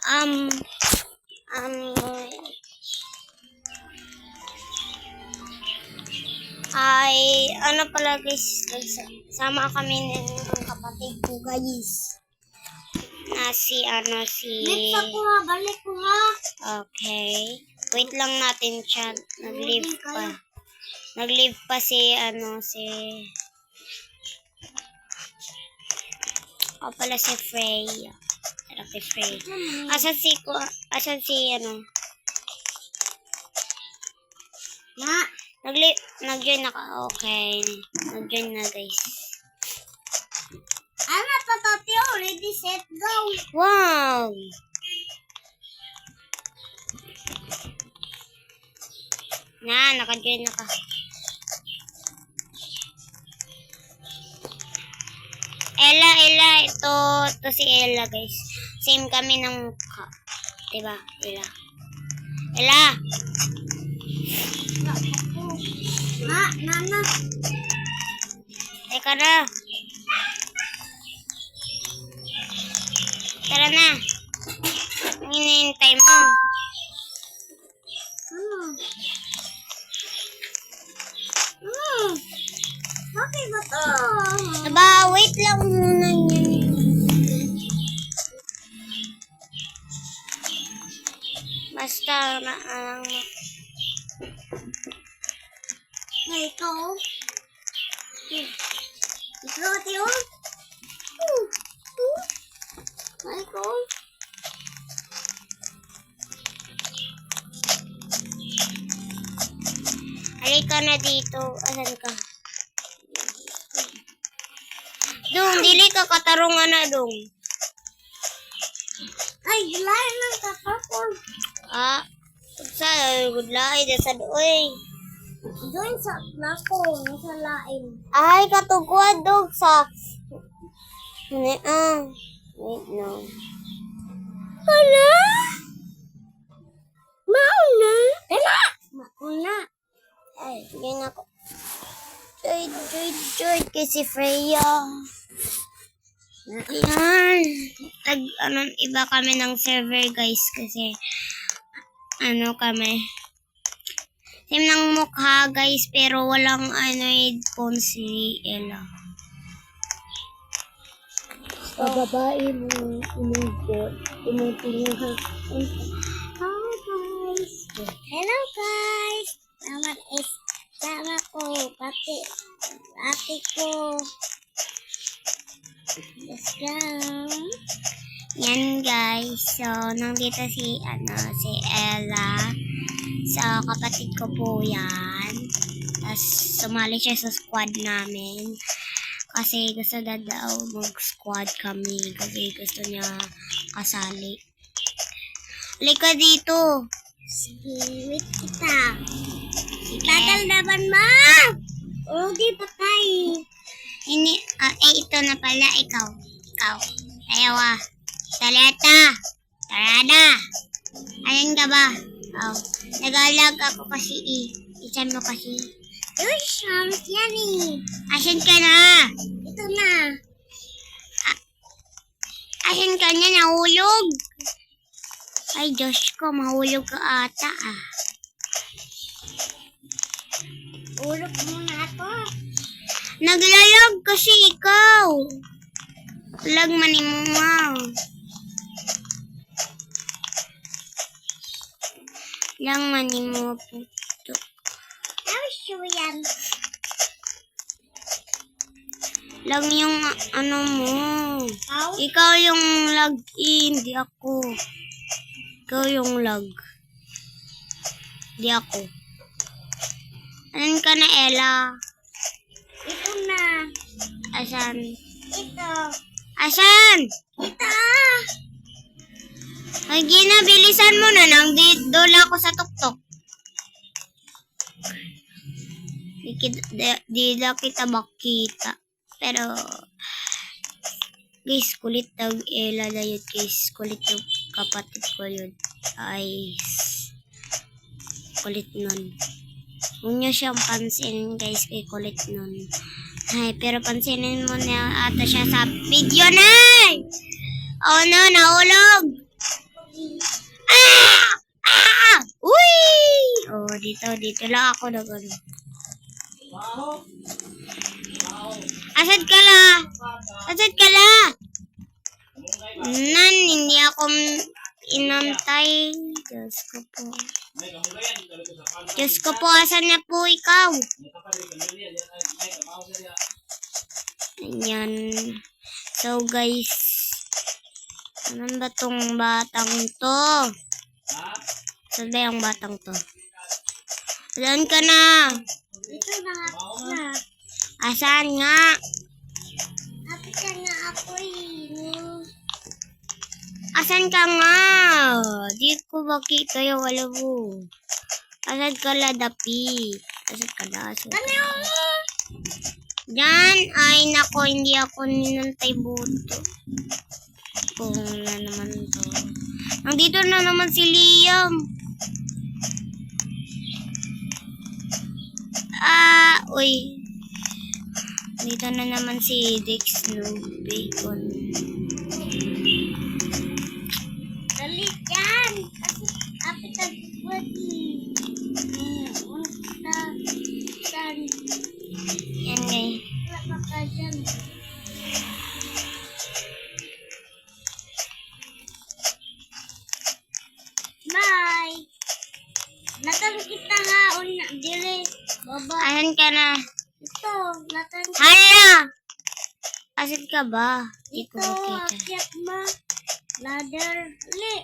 um, ay, ano pala guys, sama kami ng kapatid ko guys. Na si. Balik ako ha, balik ko ha. Okay. Wait lang natin siya. Nag-leave pa si. Pala si Freya. Si Freya. Asan si Na. Nag-join na ka. Okay. Nag-join na guys. Ano, tatati, ready, set, go. Wow! Naka-join na ka. Ella, ito si Ella guys. Same kami ng mukha. Diba, Ella! Nana. Teka na. Tara na. Ang hinihintay mo. Bakit ba to? Aba, wait lang muna yun. Basta na Ito. Ito, tiyo. Ito. halika na dito. Asan ka? Dong, dili ka katarungan na, Dong. Ay, gulay ng kakapon. Sa gudlay da sa doy. Doon sa nako, nasa lain. Ay, katugwad, Dog, sa. Wait, no. Hala? Mauna? Hala? Mauna. Ay, yun ako. Joy, kay si Freya. Ayan. Iba kami ng server, guys, kasi, kami. Same ng mukha, guys, pero walang, headphone si Ella. Bababae mo, umutinga. Hello guys! Naman is sama ko, pati ko. Let's go. Yan, guys. So, nandito si Ella. So, kapatid ko po yan. Tapos, sumali siya sa squad namin. Kasi gusto na daw mag-squad kami. Kasi gusto niya kasali. Halika dito. Sige, wait kita. Tagal naman ma! Hindi patay. Ito na pala. Ikaw. Ayaw Talata. Tarada. Ayan ka ba? Nag-alag ako kasi Isan mo kasi. Uy, shams yan eh. Asan ka na? Ito na. Asan ka na? Nahulog? Ay, Diyos ko. Mahulog ka ata Ulog muna ako. Naglalag kasi ikaw. Lag manimumaw. Lang manimumaw po. Show yan. Lang yung mo. Ow? Ikaw yung lag, hindi ako. Ikaw yung lag. Hindi ako. Anan ka na, Ella? Ito na. Asan? Ito. Asan? Ito. Ay, Gina, bilisan mo na. Dola ako sa tuktok. Di na kita makita. Pero, guys, kulit daw Ella na yun, guys. Kulit yung kapatid ko yun. Ay, kulit nun. Huwag nyo siyang pansinin, guys, kay kulit nun. Ay, pero pansinin mo na ata siya sa video na! Oh no, nahulog! Ah! Ah! Uy! Oh, dito lang ako nagano. Asad ka la? Asad ka la? Nan, hindi ako inantay. Diyos ko po. Diyos ko po, asan na po ikaw? Ayan. So guys, ano ba tong batang to? Saan ba yung batang to? Saan ka na? Ito na na. Asan nga? Happy ka na ako Asan ka nga? Di ko makita yung alam mo. Asan ka la, Dapi? Asan ka la? Asan ka la? Diyan. Ay, nako, hindi ako ninantay buto. Kung na naman to. Nandito na naman si Liam. Uy. Dito na naman si Dex no Bacon. Dali yan. Kasi happy ka pwede. Saan? Yan guys. Wala ka dyan. Bye. Natan kita haon na dire. Baba. Asan ka na? Ito, natan Hala! Asan ka ba? Di ko ito. makita. Akyat ma. Ladder. Li.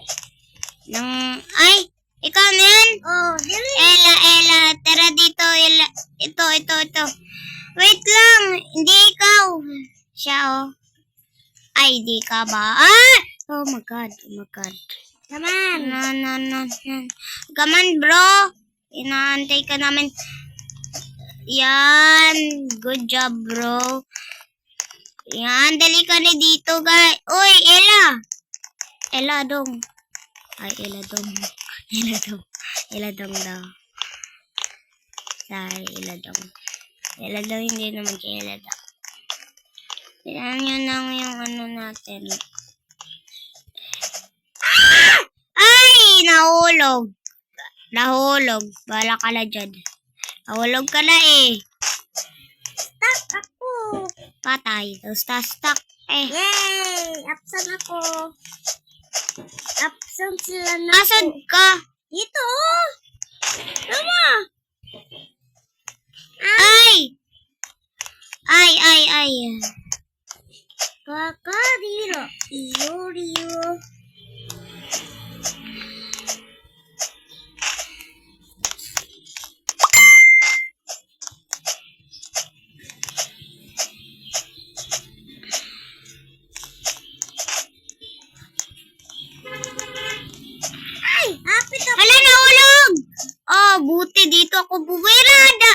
Ay! Ikaw na yan? Oh, dire. Ella. Tara dito, Ella. Ito. Wait lang. Hindi ikaw. Siya, oh. Ay, di ka ba? Ah! Oh my God. Come on. No. Come on, bro. Inaantay ka namin. Yan. Good job, bro. Yan. Dali ka na dito, guys. Uy, Ella. Ella dong. Ay, Ella dong daw. Sorry, Ella dong, hindi naman kay Ella dong. Tignan nyo lang yung ano natin. Ay! Nahulog. Bala ka na dyan. Nahulog ka na eh. Stuck ako. Patay. Stuck eh. Yay! Absent ako. Absent sila na Asan ako. ka? Dito. Tama. Ay. Kakariro. Iyo. Ay! Hapit ako. Hala, nahulog! Oh, buti dito ako buwirada.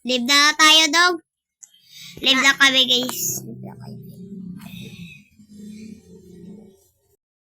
Live na tayo, dog. Live na kami, guys.